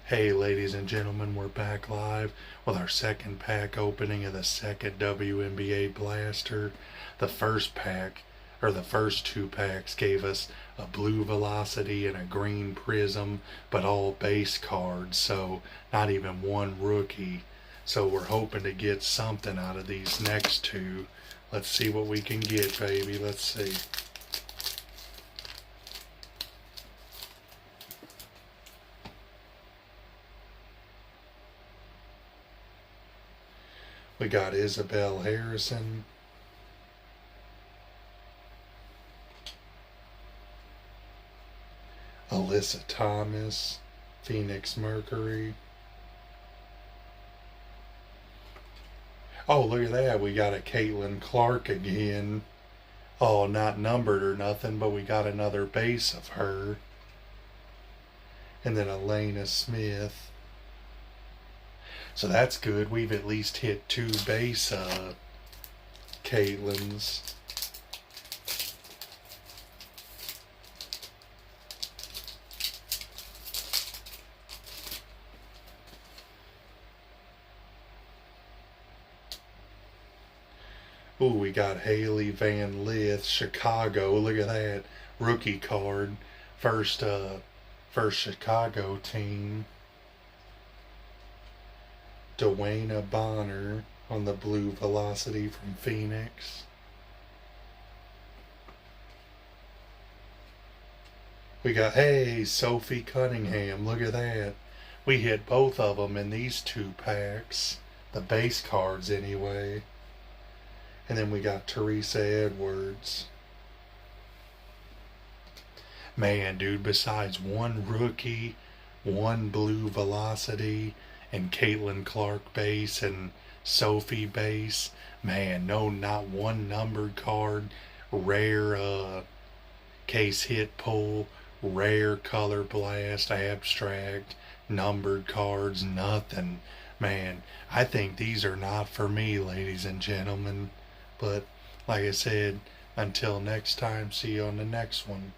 Hey, ladies and gentlemen, we're back live with our second pack opening of the second WNBA Blaster. The first pack, or the first two packs, gave us a blue Velocity and a green Prism, but all base cards, so not even one rookie. So we're hoping to get something out of these next two. Let's see what we can get, baby. Let's see. We got Isabel Harrison, Alyssa Thomas, Phoenix Mercury. Oh, look at that. We got a Caitlin Clark again. Oh, not numbered or nothing, but we got another base of her. And then Elena Smith. So that's good. We've at least hit two base Caitlins. Ooh, we got Haley Van Lith, Chicago. Look at that rookie card. First Chicago team. Dwayna Bonner on the blue Velocity from Phoenix. We got, hey, Sophie Cunningham. Look at that. We hit both of them in these two packs. The base cards, anyway. And then we got Teresa Edwards. Man, dude, besides one rookie, one blue Velocity, and Caitlin Clark base and Sophie base, man, no, not one numbered card, rare case hit pull, rare color blast, abstract, numbered cards, nothing. Man, I think these are not for me, ladies and gentlemen. But like I said, until next time, see you on the next one.